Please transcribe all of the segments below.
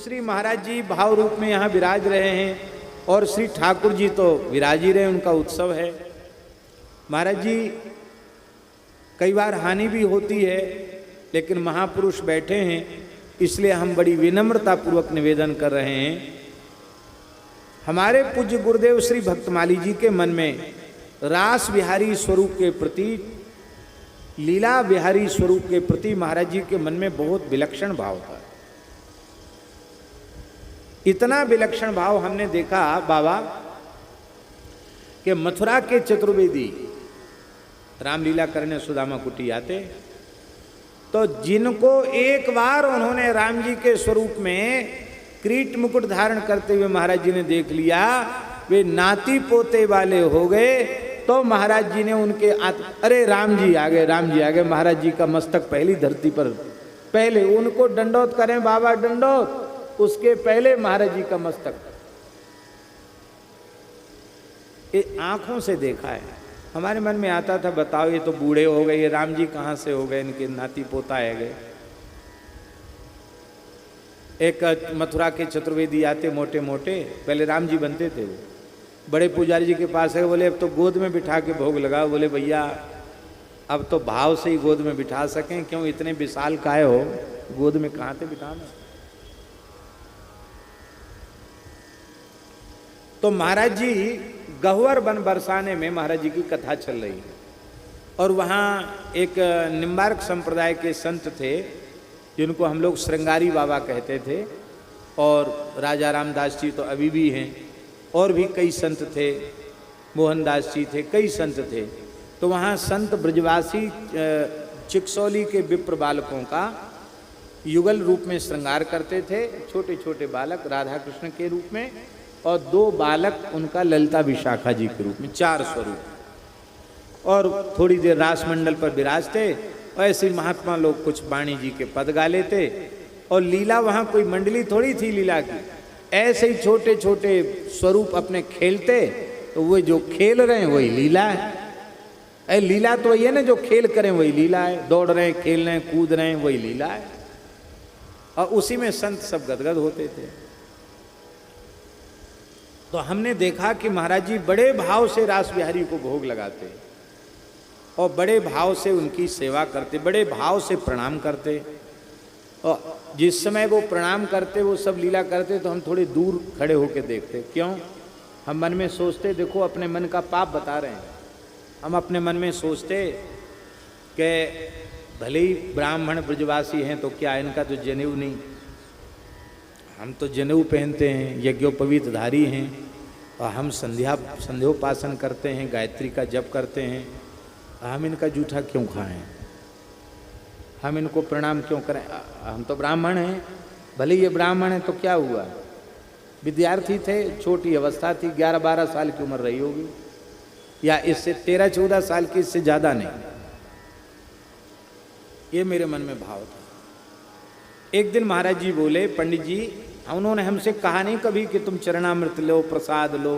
श्री महाराज जी भाव रूप में यहाँ विराज रहे हैं और श्री ठाकुर जी तो विराज ही रहे, उनका उत्सव है। महाराज जी कई बार हानि भी होती है, लेकिन महापुरुष बैठे हैं, इसलिए हम बड़ी विनम्रता पूर्वक निवेदन कर रहे हैं। हमारे पूज्य गुरुदेव श्री भक्तमाली जी के मन में रास विहारी स्वरूप के प्रति, लीला विहारी स्वरूप के प्रति महाराज जी के मन में बहुत विलक्षण भाव था। इतना विलक्षण भाव हमने देखा बाबा कि मथुरा के चतुर्वेदी रामलीला करने सुदामा कुटी आते, तो जिनको एक बार उन्होंने राम जी के स्वरूप में क्रीट मुकुट धारण करते हुए महाराज जी ने देख लिया, वे नाती पोते वाले हो गए। तो महाराज जी ने उनके अरे राम जी आ गए, राम जी आ गए। महाराज जी का मस्तक पहली धरती पर, पहले उनको दंडोत करें बाबा दंडोत, उसके पहले महाराज जी का मस्तक। ये आंखों से देखा है। हमारे मन में आता था बताओ ये तो बूढ़े हो गए, ये राम जी कहाँ से हो गए, इनके नाती पोता आ गए। एक मथुरा के चतुर्वेदी आते मोटे मोटे, पहले राम जी बनते थे, वो बड़े पुजारी जी के पास है, बोले अब तो गोद में बिठा के भोग लगाओ। बोले भैया अब तो भाव से ही गोद में बिठा सकें, क्यों इतने विशाल काय हो, गोद में कहाँ से बिठाना। तो महाराज जी गहुवर बन बरसाने में महाराज जी की कथा चल रही है, और वहाँ एक निम्बार्क संप्रदाय के संत थे जिनको हम लोग श्रृंगारी बाबा कहते थे, और राजा रामदास जी तो अभी भी हैं, और भी कई संत थे, मोहनदास जी थे, कई संत थे। तो वहाँ संत ब्रजवासी चिकसौली के विप्र बालकों का युगल रूप में श्रृंगार करते थे, छोटे छोटे बालक राधा कृष्ण के रूप में, और 2 बालक उनका ललिता विशाखा जी के रूप में, 4 स्वरूप। और थोड़ी देर रास मंडल पर विराजते, और ऐसे महात्मा लोग कुछ वाणी जी के पद गा लेते, और लीला वहाँ कोई मंडली थोड़ी थी लीला की, ऐसे ही छोटे छोटे स्वरूप अपने खेलते। तो वो जो खेल रहे हैं वही लीला है। लीला तो ये ना जो खेल करें वही लीला है, दौड़ रहे हैं, खेल रहे हैं, कूद रहे हैं, वही लीला है। और उसी में संत सब गदगद होते थे। तो हमने देखा कि महाराज जी बड़े भाव से रास बिहारी को भोग लगाते, और बड़े भाव से उनकी सेवा करते, बड़े भाव से प्रणाम करते। और जिस समय वो प्रणाम करते, वो सब लीला करते, तो हम थोड़े दूर खड़े होकर देखते। क्यों? हम मन में सोचते, देखो अपने मन का पाप बता रहे हैं। हम अपने मन में सोचते कि भले ही ब्राह्मण ब्रजवासी हैं तो क्या, इनका तो जनेऊ नहीं, हम तो जनेऊ पहनते हैं, यज्ञोपवीत धारी हैं, और हम संध्योपासन करते हैं, गायत्री का जप करते हैं। हम इनका जूठा क्यों खाएं, हम इनको प्रणाम क्यों करें? हम तो ब्राह्मण हैं, भले ये ब्राह्मण हैं तो क्या हुआ, विद्यार्थी थे, छोटी अवस्था थी, 11-12 साल की उम्र रही होगी, या इससे 13-14 साल की, इससे ज़्यादा नहीं। ये मेरे मन में भाव था। एक दिन महाराज जी बोले, पंडित जी, उन्होंने हमसे कहा नहीं कभी कि तुम चरणामृत लो, प्रसाद लो,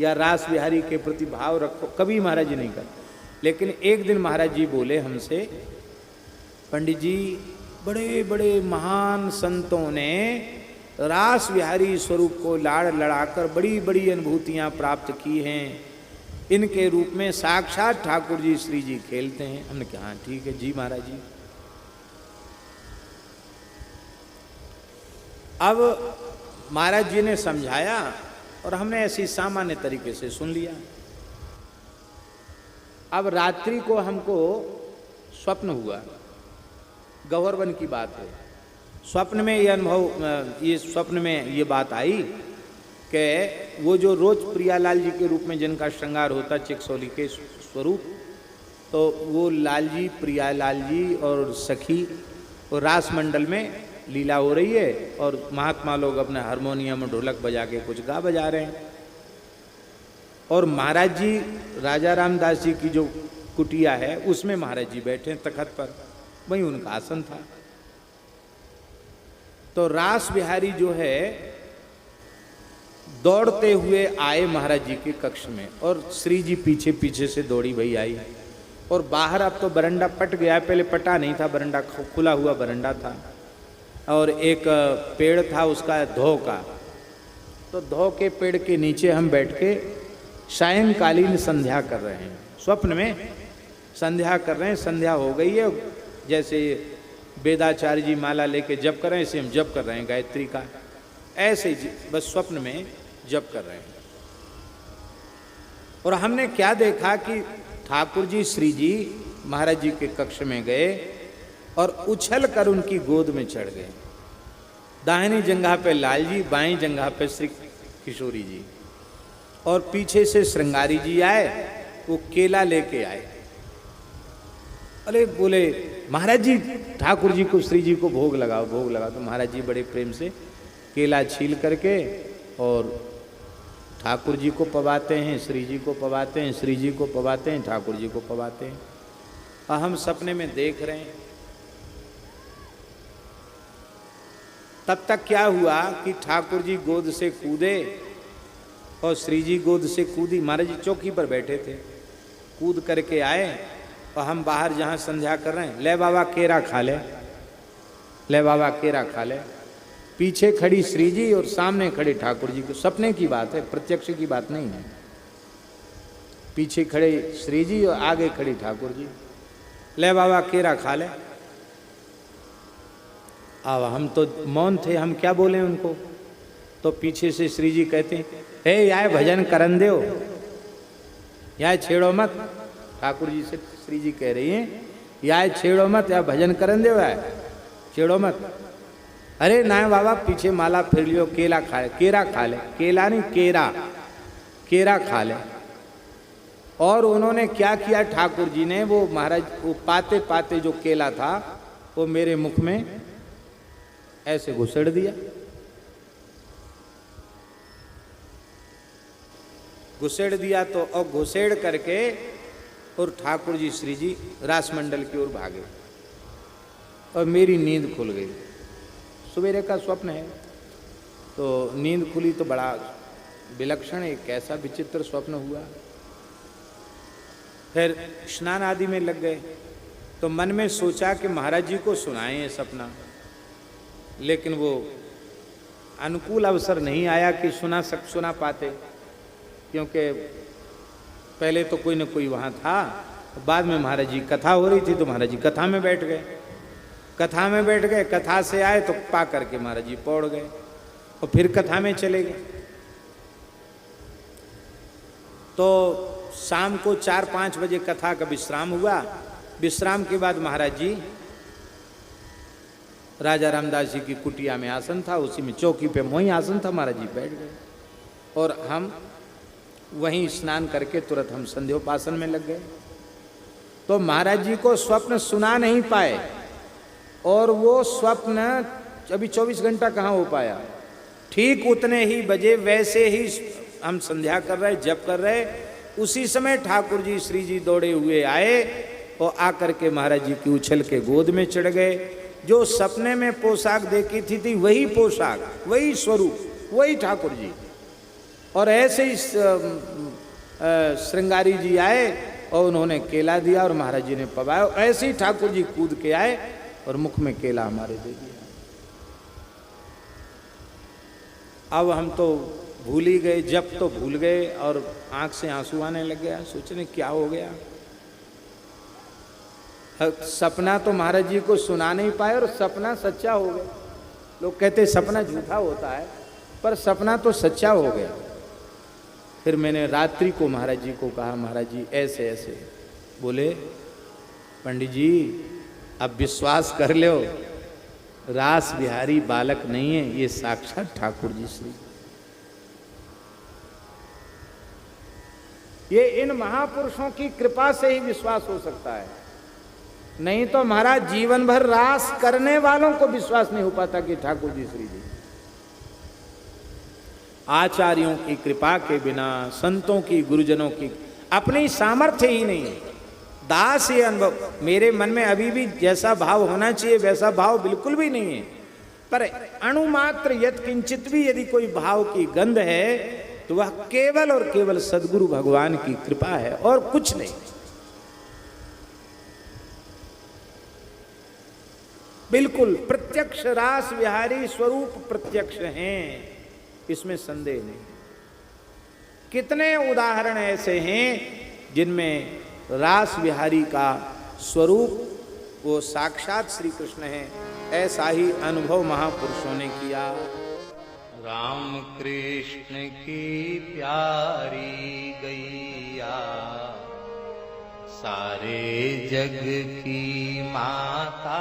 या रास बिहारी के प्रति भाव रखो, कभी महाराज जी नहीं कहा। लेकिन एक दिन महाराज जी बोले हमसे, पंडित जी बड़े बड़े महान संतों ने रास बिहारी स्वरूप को लाड़ लड़ाकर बड़ी बड़ी अनुभूतियाँ प्राप्त की हैं, इनके रूप में साक्षात ठाकुर जी श्री जी खेलते हैं। हमने कहा हाँ ठीक है जी महाराज जी। अब महाराज जी ने समझाया, और हमने ऐसी सामान्य तरीके से सुन लिया। अब रात्रि को हमको स्वप्न हुआ, गौरवन की बात है। स्वप्न में ये अनुभव, ये स्वप्न में ये बात आई कि वो जो रोज प्रियालाल जी के रूप में जिनका श्रृंगार होता चिकसौली के स्वरूप, तो वो लाल जी, प्रियालाल जी और सखी और रास मंडल में लीला हो रही है, और महात्मा लोग अपने हारमोनियम ढोलक बजा के कुछ गा बजा रहे हैं। और महाराज जी, राजा रामदास जी की जो कुटिया है उसमें महाराज जी बैठे हैं तखत पर, वहीं उनका आसन था। तो रास बिहारी जो है दौड़ते हुए आए महाराज जी के कक्ष में, और श्री जी पीछे पीछे से दौड़ी भई आई। और बाहर अब तो बरंडा पट गया, पहले पटा नहीं था, बरंडा खुला हुआ बरंडा था। और एक पेड़ था उसका धो का, तो धो के पेड़ के नीचे हम बैठ के सायंकालीन संध्या कर रहे हैं, स्वप्न में संध्या कर रहे हैं। संध्या हो गई है, जैसे वेदाचार्य जी माला लेके जप कर रहे हैं, ऐसे हम जप कर रहे हैं गायत्री का, ऐसे बस स्वप्न में जप कर रहे हैं। और हमने क्या देखा कि ठाकुर जी श्री जी महाराज जी के कक्ष में गए और उछल कर उनकी गोद में चढ़ गए। दाहिनी जंघा पे लाल जी, बाईं जंघा पे श्री किशोरी जी, और पीछे से श्रृंगारी जी आए, वो केला लेके आए। अरे बोले महाराज जी ठाकुर जी को श्री जी को भोग लगाओ, भोग लगाओ। तो महाराज जी बड़े प्रेम से केला छील करके और ठाकुर जी को पवाते हैं, श्री जी को पवाते हैं, श्री जी को पवाते हैं, ठाकुर जी को पवाते हैं। और हम सपने में देख रहे हैं। तब तक क्या हुआ कि ठाकुर जी गोद से कूदे और श्री जी गोद से कूदी। महाराज जी चौकी पर बैठे थे, कूद करके आए और हम बाहर जहाँ संध्या कर रहे हैं, ले बाबा केरा खा ले, ले बाबा केरा खा ले। पीछे खड़ी श्री जी और सामने खड़े ठाकुर जी। को सपने की बात है, प्रत्यक्ष की बात नहीं है। पीछे खड़े श्री जी और आगे खड़ी ठाकुर जी, ले बाबा केरा खा ले। अब हम तो मौन थे, हम क्या बोले उनको। तो पीछे से श्री जी कहते हैं, हे यार भजन करन दो, यार छेड़ो मत। ठाकुर जी से श्री जी कह रही हैं, यार छेड़ो मत, या भजन करन दो, यार छेड़ो मत। अरे ना बाबा पीछे माला फिर लियो, केला खा ले, केरा खा ले, केला नहीं केरा, केरा खा ले। और उन्होंने क्या किया, ठाकुर जी ने वो महाराज वो पाते पाते जो केला था वो मेरे मुख में ऐसे घुसेड़ दिया। घुसेड़ दिया तो और घुसेड़ करके और ठाकुर जी श्री जी रासमंडल की ओर भागे और मेरी नींद खुल गई। सवेरे का स्वप्न है, तो नींद खुली तो बड़ा विलक्षण एक कैसा विचित्र स्वप्न हुआ। फिर स्नान आदि में लग गए, तो मन में सोचा कि महाराज जी को सुनाएं ये सपना, लेकिन वो अनुकूल अवसर नहीं आया कि सुना पाते, क्योंकि पहले तो कोई न कोई वहाँ था। बाद में महाराज जी कथा हो रही थी तो महाराज जी कथा में बैठ गए, कथा में बैठ गए, कथा से आए तो पा करके महाराज जी पौड़ गए और फिर कथा में चले गए। तो शाम को 4-5 बजे कथा का विश्राम हुआ। विश्राम के बाद महाराज जी राजा रामदास जी की कुटिया में आसन था, उसी में चौकी पे वहीं आसन था, महाराज जी बैठ गए और हम वहीं स्नान करके तुरंत हम संध्योपासन में लग गए। तो महाराज जी को स्वप्न सुना नहीं पाए और वो स्वप्न अभी 24 घंटा कहाँ हो पाया। ठीक उतने ही बजे वैसे ही हम संध्या कर रहे, जप कर रहे, उसी समय ठाकुर जी श्री जी दौड़े हुए आए और आकर के महाराज जी की उछल के गोद में चढ़ गए। जो सपने में पोशाक देखी थी वही पोशाक, वही स्वरूप, वही ठाकुर जी। और ऐसे ही श्रृंगारी जी आए और उन्होंने केला दिया और महाराज जी ने पवाया। ऐसे ही ठाकुर जी कूद के आए और मुख में केला हमारे दे दिया। अब हम तो भूल ही गए, जब तो भूल गए और आंख से आंसू आने लग गया। सोचने क्या हो गया। सपना तो महाराज जी को सुना नहीं पाए और सपना सच्चा हो गया। लोग कहते सपना झूठा होता है, पर सपना तो सच्चा हो गया। फिर मैंने रात्रि को महाराज जी को कहा, महाराज जी ऐसे ऐसे। बोले पंडित जी अब विश्वास कर लो, रास बिहारी बालक नहीं है, ये साक्षात ठाकुर जी श्री। ये इन महापुरुषों की कृपा से ही विश्वास हो सकता है, नहीं तो महाराज जीवन भर रास करने वालों को विश्वास नहीं हो पाता कि ठाकुर जी श्री जी। आचार्यों की कृपा के बिना, संतों की, गुरुजनों की अपनी सामर्थ्य ही नहीं है। दास ये अनुभव मेरे मन में अभी भी जैसा भाव होना चाहिए वैसा भाव बिल्कुल भी नहीं है। पर अणुमात्र यत् किंचित भी यदि कोई भाव की गंध है तो वह केवल और केवल सद्गुरु भगवान की कृपा है और कुछ नहीं। बिल्कुल प्रत्यक्ष रास विहारी स्वरूप प्रत्यक्ष हैं, इसमें संदेह नहीं। कितने उदाहरण ऐसे हैं जिनमें रास विहारी का स्वरूप वो साक्षात श्री कृष्ण है। ऐसा ही अनुभव महापुरुषों ने किया। राम कृष्ण की प्यारी गैया सारे जग की माता